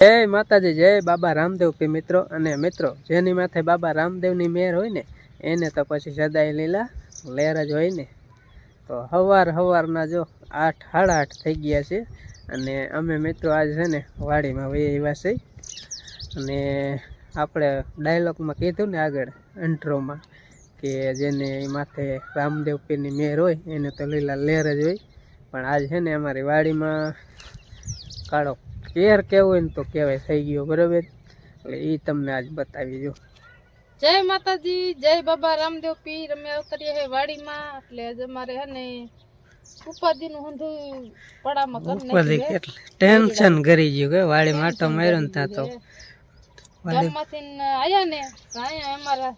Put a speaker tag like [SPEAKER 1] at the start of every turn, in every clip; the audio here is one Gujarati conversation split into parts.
[SPEAKER 1] જय माताजी जय बाबा रामदेव पी मित्रों अने मित्रों जेनी माथे बाबा रामदेवनी मेहर होय ने एने तो पछी सदाय लीला लहर ज होय ने। तो हवारना जो 8 साढ़ा 8 थई गया छे अने अमे मित्रों आज छे ने वाड़ीमां वही आव्या छे अने आपणे डायलॉगमां कीधुं ने आगळ इंट्रोमां के जेने माथे रामदेव पीनी मेहर होय एने तो लीला लहर ज होय। पण आज छे ने अमारी वाड़ीमां काळो केर केवो ने तो केवाय थई गयो बराबर એટલે ઈ તમને આજ બતાવી જો।
[SPEAKER 2] जय माताजी जय बाबा रामदेव पीर અમે અવતરીએ હે વાડીમાં એટલે આજ અમારે હે ને ઉપાધિનું હંધું પડામાં કરી
[SPEAKER 1] ઉપાધિ કેટલી ટેન્શન કરી ગયું કે વાડી માટો માર્યો ને તા તો
[SPEAKER 2] ગામમાંથી આયા ને આયા અમારા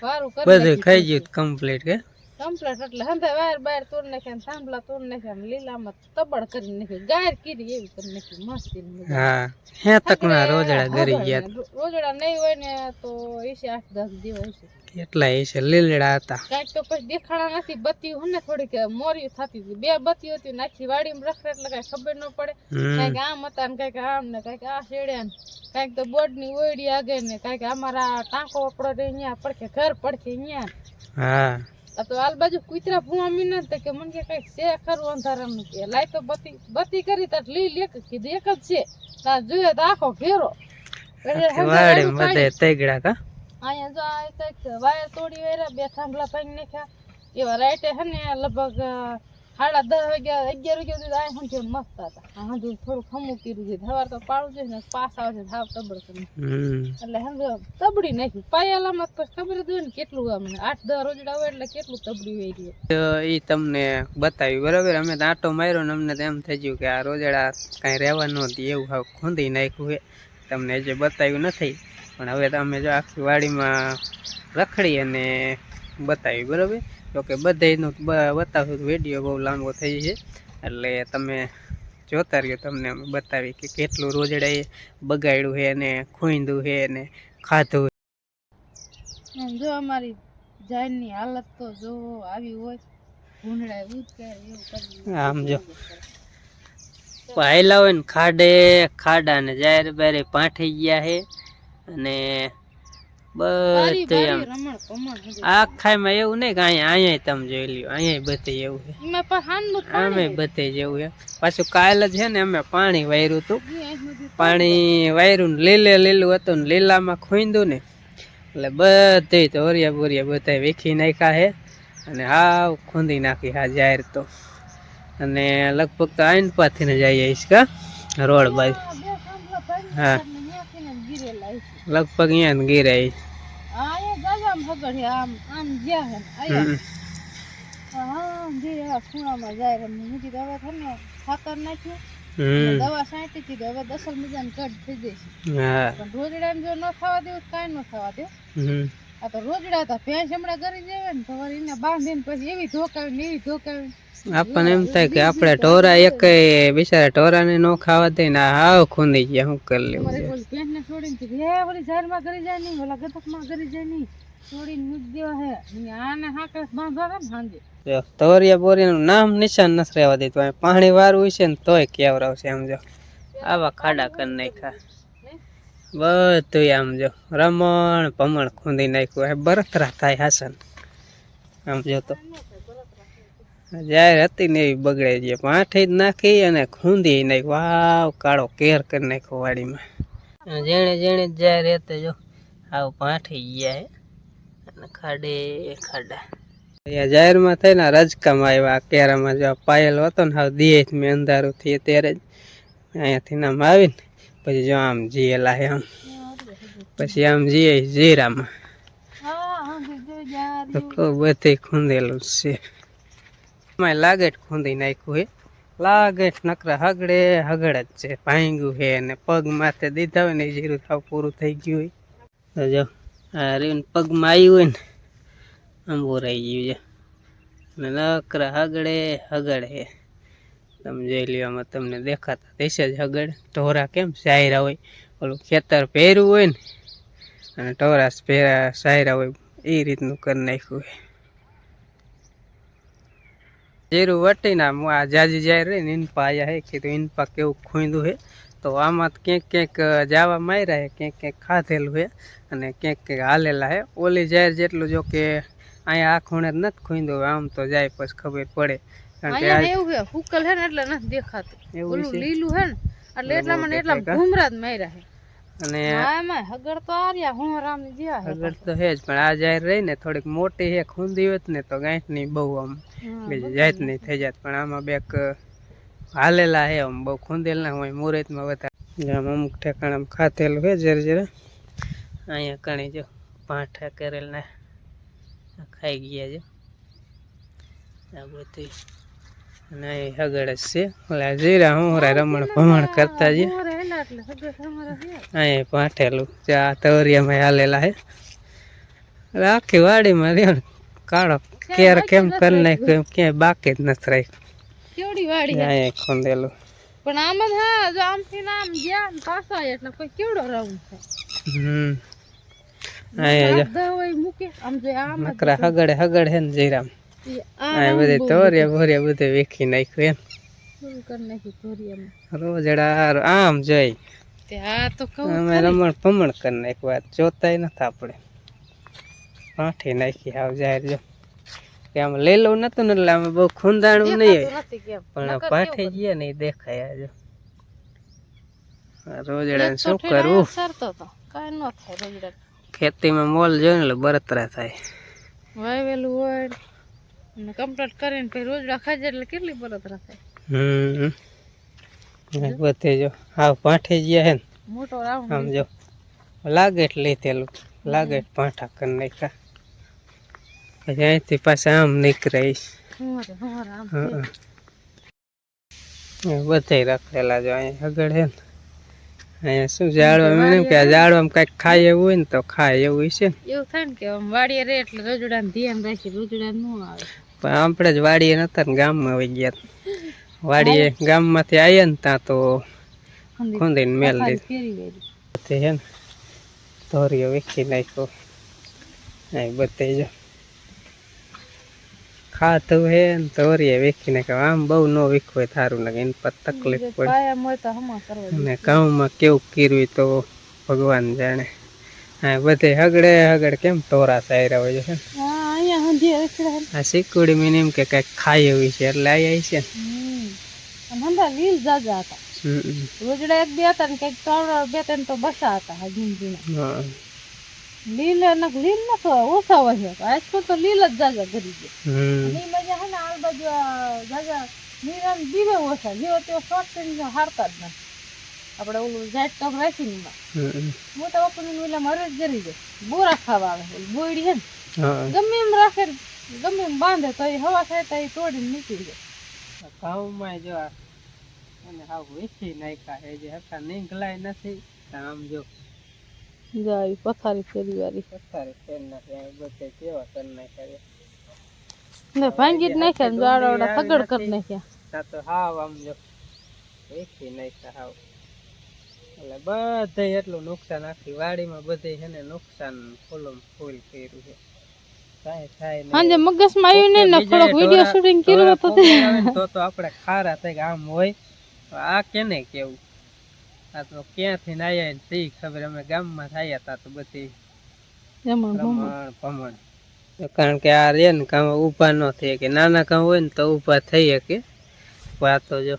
[SPEAKER 2] વારું કરી
[SPEAKER 1] બધું ખાઈ ગયું કમ્પ્લીટ કે
[SPEAKER 2] કમ્પ્લીટ એટલે હંધે વાયર બાયર તોડ નાખ્યા ને થાંભલા તોડ નાખ્યા ને લીલામાં તબડ કરી નાખ્યું ગાયર કીધી એવી કરી નાખી મસ્તી
[SPEAKER 1] હા હે તકના રોજડા ગરી ગયા
[SPEAKER 2] રોજડા નહીં હોય ને તો એસે 8-10 દિવસ હશે
[SPEAKER 1] કેટલા એસે લીલડા હતા
[SPEAKER 2] કાંઈક તો પછી દેખાણા નથી બત્તી હોને થોડીક મોરી થતી હતી બે બત્તી હતી નાખી વાડીમાં રખડે એટલે કાંઈ ખબર ન પડે કાંઈક આમ હતા ને કાંઈક આમ ને કાંઈક આ શેડ્યા ને કાંઈક તો બોર્ડની ઓયડી આગળ ને કાંઈક અમારા ટાંકો વપડો રે અહીંયા પડખે ઘર પડખે અહીંયા હા तो आल बाजू कुतरा पुआ मीना त के मन के कई से खर अंधारम के लाई तो बत्ती करी त ली लेक की देख छे ता जोए त आखो घेरो
[SPEAKER 1] वाड़े मते तेगड़ा का
[SPEAKER 2] आया जो आय तक वायर तोड़ी वेरा बे थांभला पाई नेखा एवा राइटे हने लगभग 10:30 वाग्या 11 वाग्या સુધી આય હું મસ્ત હતા હા જો થોડું ખમું કર્યું છે હવાર તો પાડું છે ને પાસ આવે છે ધાવ તબડ કરી એટલે હમ તબડી નાખી પાયાલામાં પછી ખબર જ હોય ને કેટલું આમ 8-10 રોજડા હોય એટલે કેટલું તબડી હોય
[SPEAKER 1] ઈ તમને બતાવ્યું બરાબર અમે તો આટો માર્યો ને અમને તો એમ થઈ ગયું કે આ રોજડા કાંઈ રહેવા નહોતી એવું હાવ ખોંદી નાખ્યું છે તમને જે બતાવ્યું નથી પણ હવે તો અમે જો આખી વાડીમાં રખડી અને બતાવ્યું બરાબર તો કે બધાયનું બતાવું વિડીયો બહુ લાંબો થઈ છે એટલે તમે જોતા રહ્યો તમને અમે બતાવી કે કેટલું રોજડાએ બગાડ્યું છે અને ખોઈંદું છે અને ખાધું
[SPEAKER 2] જો અમારી જાનની હાલત તો જો આવી હોય ભૂંડડા ઉચકે એવું કરી
[SPEAKER 1] આમ જો પાયલા હોય ને ખાડા ને જાહેર બારે પાઠી ગયા છે અને બધું આખામાં એવું નહીં કે અહીંયા તમે જોઈ લ્યો અહીંયા બધે એવું છે અમે બધે જેવું છે પાછું કાલ જ છે ને અમે પાણી વાયરું હતું પાણી વાયરું ને લીલું હતું ને લીલામાં ખોઈંદું ને એટલે બધે તો ઓરિયા બોરિયા બધા વીખી નાખ્યા છે અને હાવ ખોંદી નાખી હા જાહેર તો અને લગભગ તો આઈન પાથીને જઈ આવીશ કા રોડ બાજુ હા લગભગ અહીંયા ને ગીરાઈ
[SPEAKER 2] દવા સાંટી હતી હવે દસલ મજાને કટ થઈ જશે રોજડા જો ન ખાવા દેવું કાંઈ ન ખાવા દે આ તો રોજડા હતા ભેંસ હમણાં કરી જાય ને તો એને બાંધીને પછી એવી ધોકાવી
[SPEAKER 1] આપણને એમ થાય કે આપણે ઢોરા એક બિચારા ઢોરાને ન ખાવા દે ને હાવ ખૂંદી ગયા શું કરી લેવું
[SPEAKER 2] ભેંસને છોડીને હે ઓલી ઝાડમાં કરી જાય નહીં ઓલા ગતકમાં કરી જાય નહીં છોડીને મૂકી દેવા હે આને હાકર બાંધવા ને સાંજે
[SPEAKER 1] તોરિયા બોરિયાનું નામ નિશાન નથી રહેવા દેતું પાણી વાળું હોય છે ને તોય કેવરાવશે આમ જો આવા ખાડા કરી નાખ્યા બધું આમ જો રમણ ભમણ ખૂંદી નાખ્યું બરતરા થાય હાસન આમ જો તો જાહેર હતી ને એવી બગડે છે પાઠી જ નાખી અને ખૂંદી નાખ્યું વાવ કાળો કેર કરી નાખ્યો વાડીમાં જેણે જાહેર રહેતે જો આવ પાઠી ગયા અને ખાડા જાહેરમાં થઈને રજકામાં આવ્યા કેરામાં જો પાયલ હતો ને હાવ દિયે મેં અંધારું થી ત્યારે જ અહીંયાથી આમ આવીને પછી જો આમ જીએલા હે આમ પછી આમ જીએ જીરામાં તો બધે ખૂંદેલું છે લાગેટ ખૂંદી નાખ્યું હે લાગેટ નકરા હગડ જ છે ભાંગ્યું છે અને પગ માથે દીધા હોય ને એ જીરું થાવ પૂરું થઈ ગયું હોય તો જો આ રીને પગમાં આવ્યું હોય ને આંબો રહી ગયું છે અને નકરા હગડ હે તમે જોઈ લ્યો આમાં તમને દેખાતા દેશે જ હગડ ઢોરા કેમ સાયરા હોય ઓલું ખેતર પહેર્યું હોય ને અને ઢોરા સાયરા હોય એ રીતનું કરી નાખ્યું હોય જીરું વટીને આ જાજી જાય રે ને ઇનપા આયા હે કીધું ઇનપા કેવું ખોઈંદું હે તો આમાં તો ક્યાંક જાવા માર્યા છે, ક્યાંક ખાધેલું છે અને ક્યાંક હાલેલા છે. ઓલી જાહેર જેટલું જો કે અહીંયા આ ખૂણે જ નથી ખૂંદો, આમ તો જાય પછી ખબર પડે. કારણ કે
[SPEAKER 2] અહીંયા એવું છે હુકલ છે ને એટલે નથી દેખાતું,
[SPEAKER 1] એવું
[SPEAKER 2] ઓલું
[SPEAKER 1] છે.
[SPEAKER 2] લીલું છે ને એટલે એટલામાં ને એટલા ઘૂમરા જ માર્યા છે.
[SPEAKER 1] અને
[SPEAKER 2] એમાં હગડ તો આર્યા હું રામ ની જ્યાં છે
[SPEAKER 1] આગળ તો હે જ, પણ આ જાહેર રહી ને થોડીક મોટી છે, ખૂંદી હોત ને તો ગાંઠની બહુ આમ બીજી જાતની થઈ જાત. પણ આમાં બેક હાલેલા હે, આમ બહુ ખૂંદેલ ના હોય, મુહૂર્તમાં વધારે આમ અમુક ઠેકાણામાં ખાધેલું છે જરા જરા. અહીંયા કણી જો પાઠા કરેલ ને ખાઈ ગયા છે આ બધી. અને અહીં હગડ જ છે, ઓલા જીરા હું રમણ ભમણ કરતા છે. અહીંયા પાઠેલું ચા તવરિયામાં હાલેલા છે. આખી વાડીમાં રહ્યો ને કાળો કેર કેમ કરી નાખ્યો એમ ક્યાંય બાકી જ નથી રાખ્યું.
[SPEAKER 2] કેવડી વાડી છે
[SPEAKER 1] અહીંયા ખોંદેલું.
[SPEAKER 2] પણ આમાં હા જો આમથી આમ ગયા ને પાછા આયા એટલે કોઈ કેવડો રાઉન્ડ છે.
[SPEAKER 1] અહીંયા જો
[SPEAKER 2] દવાઈ મૂકે આમ જો આમ
[SPEAKER 1] નકરા હગડે હે ને જીરામ. આ બધે તોરિયા ભોરિયા બધે વેખી નાખ્યું એમ.
[SPEAKER 2] પૂરું કરી નાખી ધોરિયામાં
[SPEAKER 1] રોજડા આમ જઈ
[SPEAKER 2] તે આ તો કહું
[SPEAKER 1] અમે રમણ ભમણ કરી નાખ્યું. વાત જોતાય નથી આપણે, પાઠી નાખી હાવ જાહેર જો કે આમ લેલું નતું ને એટલે અમે બહુ ખૂંદાણું નહીં હોય,
[SPEAKER 2] નથી કેમ
[SPEAKER 1] પણ પાઠી ગયા ને એ દેખાય. આ રોજડા શું કરવું,
[SPEAKER 2] સરતો તો કાઈ ન થાય રોજડા
[SPEAKER 1] ખેતીમાં મોલ જોઈને એટલે બળતરા થાય.
[SPEAKER 2] વાવેલું હોય ને કમ્પ્લીટ કરીને પછી રોજડા ખાજે એટલે કેટલી બળતરા થાય.
[SPEAKER 1] બધે જો હાવ પાઠી ગયા હે ને
[SPEAKER 2] મોટો રાઉન્ડ
[SPEAKER 1] આમ જો લાગે એટલે લીધેલું, લાગે એટલે પાઠા કરી નાખ્યા. પછી અહીંથી પાછા આમ નીકળે બધે રાખેલા જો. અહીંયા આગળ હે ને અહીંયા શું ઝાડવા એમ કે આ ઝાડવામાં કઈક ખાય એવું હોય ને તો ખાય એવું છે ને.
[SPEAKER 2] એવું થાય ને કે આમ વાડીએ રહે એટલે રોજડાને ધ્યાન રાખી રોજડા ન આવે.
[SPEAKER 1] પણ આપણે જ વાડીએ નતા ને ગામમાં આવી ગયા. વાડીએ ગામમાંથી આવ્યા ને ત્યાં તો ખૂંદીને મેલ દીધી હે ને ધોરીઓ વેખી નાખ્યો. અહીં બધે જો ખાતું હે ને ધોરીએ વેખી નાખ્યો. આમ બહુ ન વીખવું હોય સારું લાગે, એની પર તકલીફ પડે. અને ગામમાં કેવું કર્યું તો ભગવાન જાણે. હા બધે હગડે કેમ ટોરા સાયરા હોય છે. આ શીકુડી મીને એમ કે કઈક ખાય એવી છે એટલે આવી છે ને.
[SPEAKER 2] લીલ જાજા હતા રોજડા એક બે હતા ને કઈક 3-2 તો બસા હતા
[SPEAKER 1] હા
[SPEAKER 2] લીલ લીલ ન ઓછા હોય આજકાલ તો લીલ જ જાજા કરી દે. મજા હે ને આ બાજુ જાજા નીરાન દીવે ઓછા લીવો તે શોર્ટ હારતા જ નથી. આપણે ઓલું જાત ટોક રાખીને મોટા બાપુને ઓલા મરજ જરી દે બોરા ખાવા આવે બોયડી હે ને ગમે એમ રાખે ગમે એમ બાંધે તો એ હવા થાય તો એ તોડીને નીકળી જાય.
[SPEAKER 1] ઘઉંમાં જો અને હાવ વેચી નાખ્યા હે જે હતા નીકળાય નથી. આમ જો
[SPEAKER 2] જાય પથારી ફેરી વાળી
[SPEAKER 1] પથારી ફેર નાખ્યા બધે કેવા કરી નાખ્યા
[SPEAKER 2] ને ભાંગી જ નાખ્યા ને જાડા સગડ કરી નાખ્યા.
[SPEAKER 1] તો હાવ આમ જો વેચી નાખ્યા હાવ. એટલે બધે એટલું નુકસાન આખી વાડીમાં બધે છે ને નુકસાન ફૂલ કર્યું છે.
[SPEAKER 2] હાંજે મગજમાં આવ્યું ને થોડોક વિડિયો શૂટિંગ કર્યો તો
[SPEAKER 1] તો આપણે ખારા થાય આમ હોય. આ કેને કેવું, આ તો ક્યાંથી ને આયા ને સી ખબર. અમે ગામમાં થયા હતા તો બધી ભમણ. કારણ કે આ રે ને કામ ઊભા ન થઈ કે નાના કામ હોય ને તો ઊભા થઈ શકે. આ તો જો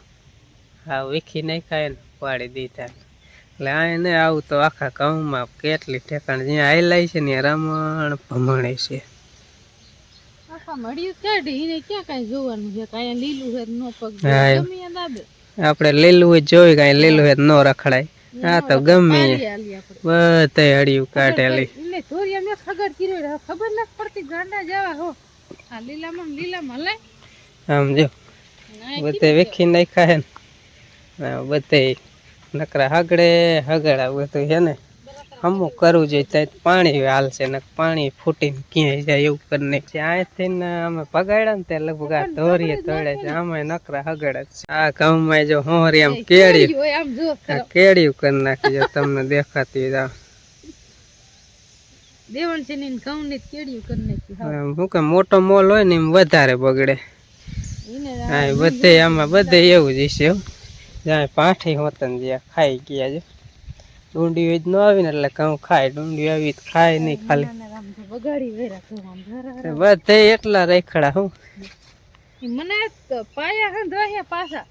[SPEAKER 1] હા વીખી નાખાય ને પાડી દીધા. એટલે આ ને આવું તો આખા ગામમાં કેટલી ઠેકાણ જ્યાં આયલાય છે ને રમણ ભમણે છે. આપડે લીલું હોય જોઈ કઈ લીલું હોય ન રખડાય. આ તો ગમે બધે હળિયું કાઢેલી
[SPEAKER 2] ખબર નથી પડતી ગાંડા જેવા હો. લીલામાં
[SPEAKER 1] આમ જો બધે વેખી નાખ્યા હે ને બધે નકરા હગડા બધું છે ને. અમુક કરવું જોઈએ ત્યાં પાણી હાલશે ને પાણી ફૂટીને ક્યાંય જાય એવું કરી નાખે. અહીંથી ને અમે પગાડ્યા ને ત્યાં લગભગ આ ધોરીએ તોડે છે. આમાં નકરા હગડા છે. આ ઘઉંમાં જો હોરી આમ કેળ્યું કરી નાખી જો તમને દેખાતી શું કે મોટો મોલ હોય ને એમ વધારે બગડે. હા બધે આમાં બધે એવું જ છે. જ્યાં પાઠી હોતન જ્યાં ખાઈ ગયા છે ડુંડી જ ન આવી ને એટલે ઘઉં ખાય ડુંડી આવી તો ખાય નહીં ખાલી
[SPEAKER 2] બગાડી વેરા તો આમ ધરા
[SPEAKER 1] બધે એટલા રેખડા હું
[SPEAKER 2] મને પાયા હે દોહ્યા પાછા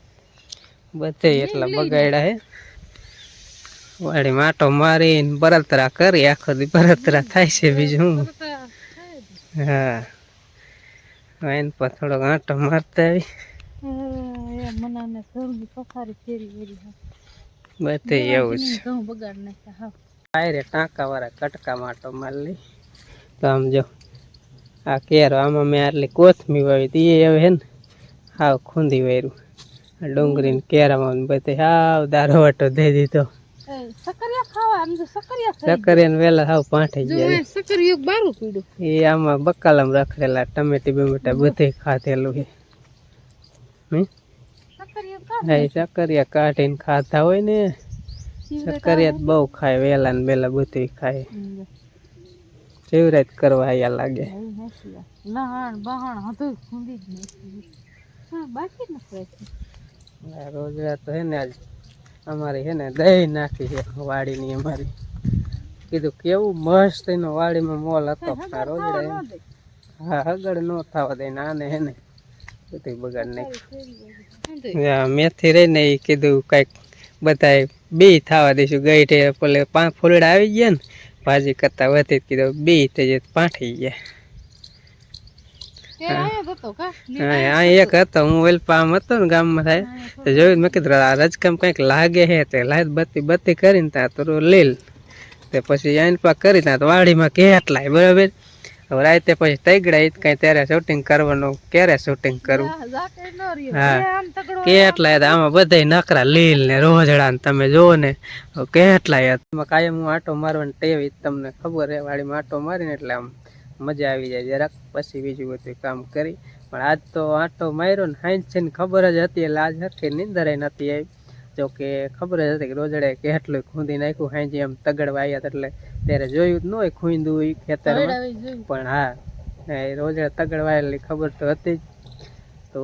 [SPEAKER 1] બધે એટલા બગાડ્યા હે વાડી માટો મારીને બળતરા કરી આખો દી બળતરા થાય છે બીજું હું હા વાઈન પર થોડોક આંટો મારતા આવી
[SPEAKER 2] મનાને ઘરની પથારી ફેરી વેરી
[SPEAKER 1] બધે એવું છે
[SPEAKER 2] ઘઉં બગાડ નાખ્યા હા
[SPEAKER 1] આયરે ટાંકા વાળા કટકા માટો મારી તો આમ જો આ કેરો આમાં મેં આટલી કોથમી વાવી હતી એ હવે હે ને હાવ ખૂંદી વાર્યું આ ડુંગળી કેરામાં બધે હાવ દારોવાટો દઈ દીધો
[SPEAKER 2] સકરિયા ખાવા આમ તો સકરિયા
[SPEAKER 1] સકરિયા વેલા હાવ પાઠી ગયા
[SPEAKER 2] સકરિયું બારું પીડ્યું
[SPEAKER 1] એ આમાં બકાલામ રખડેલા ટમેટી બમેટા બધે ખાધેલું છે સકરિયા કાઢીને ખાતા હોય ને સકરિયા બહુ ખાય વેલા ને બેલા બધું ખાય ચેવરાત કરવા આયા લાગે
[SPEAKER 2] લહાણ બહાણ હતું ખૂંદી જ નહીં હા બાકી નથી
[SPEAKER 1] રોજડા તો હે ને આજ અમારી હે ને દહીં નાખી છે વાડીની અમારી કીધું કેવું મસ્ત એનો વાડીમાં મોલ હતો રોજડા હા આગળ ન થવા દે આને હે ને બધું બગાડ નાખ્યું મેથી રહી ને એ કીધું કઈક બધા બી થવા દઈશું ગઈ પેલે 5 ફૂલડા આવી ગયા ને ભાજી કરતા વધી કીધું બી તે પાઠી ગયા હા એક હતો હું વેલપામ હતો ને ગામમાં થાય તો જોયું મેં કીધું આ રજકામ કંઈક લાગે છે તે લાઈટ બત્તી કરીને ત્યાં તો લીલ તે પછી આઈન પાક કરી ત્યાં તો વાડીમાં કેટલાય બરાબર હવે રાતે પછી તૈગડા ઈ કઈ ત્યારે શૂટિંગ કરવાનું ક્યારે શૂટિંગ કરવું હા કેટલાય આમાં બધા નકરા લીલ ને રોજડા ને તમે જોવો ને કેટલાય કાયમ હું આટો મારવાની ટેવ તમને ખબર હે વાડીમાં આટો મારીને એટલે આમ મજા આવી જાય જરાક પછી બીજું બધું કામ કરી પણ આજ તો આટો માર્યો ને હાઈન છે ને ખબર જ હતી એટલે આજ હરખી નીંદર નથી આવી જો કે ખબર જ હતી કે રોજડે કેટલું ખૂંદી નાખ્યું હાઈજી એમ તગડવા આવ્યા એટલે ત્યારે જોયું જ ન હોય ખૂંદું હોય ખેતરમાં પણ હા એ રોજડે તગડવાયેલી ખબર તો હતી જ તો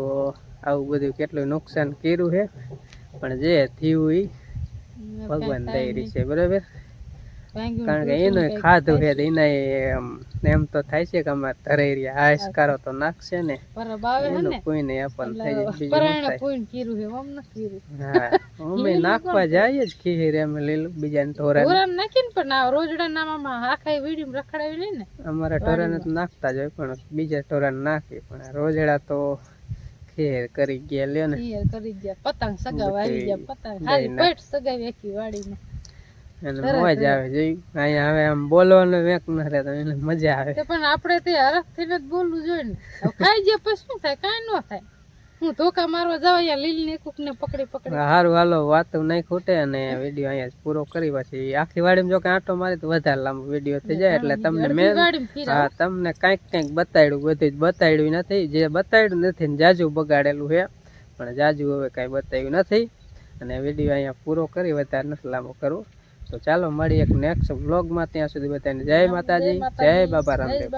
[SPEAKER 1] આવું બધું કેટલું નુકસાન કર્યું છે પણ જે થયું એ ભગવાન દઈ રહી છે બરાબર કારણ કે એનું ખાધું છે એના એમ તો થાય છે કે અમારે ધરાઈ રહ્યા આશ કરો તો નાખશે ને એનું કોઈને આપણ થઈ જાય અમે નાખવા જઈએ જ ખીર એમ લીલું બીજા ઢોરા
[SPEAKER 2] નાખીને પણ રોજડા નામાં આખા વીડી રખડાવી લઈ ને
[SPEAKER 1] અમારા ઢોરાને તો નાખતા જ હોય પણ બીજા ઢોરાને નાખી પણ રોજડા તો ખીર કરી ગયા લ્યો ને
[SPEAKER 2] કરી ગયા પતંગ સગાવા આવી ગયા પતંગ હારી પેટ સગાવી આખી વાડીમાં
[SPEAKER 1] મજા આવે જોઈ અહીંયા હવે આમ બોલવાનું વેક ન રહે તો એને મજા આવે
[SPEAKER 2] પણ આપણે તે હરખ થઈને જ બોલવું જોઈએ ને ખાઈ જાય પછી શું થાય કાંઈ ન થાય હું ધોકા મારવા જાવ અહીંયા લીલ ને કુક ને પકડી
[SPEAKER 1] સારું હાલો વાતો નહીં ખૂટે અને વિડીયો અહીંયા પૂરો કરી પછી આખી વાડીમાં જો કે આંટો મારી તો વધારે લાંબો વિડીયો થઈ જાય એટલે તમને મેં હા તમને કંઈક બતાડ્યું બધું જ બતાડ્યું નથી જે બતાડ્યું નથી ને જાજુ બગાડેલું છે પણ જાજુ હવે કાંઈ બતાવ્યું નથી અને વિડીયો અહીંયા પૂરો કરી વધારે નથી લાંબો કરવો તો ચાલો મળી એક નેક્સ્ટ વ્લોગમાં ત્યાં સુધી બધાને જય માતાજી જય બાબા રામદેવ.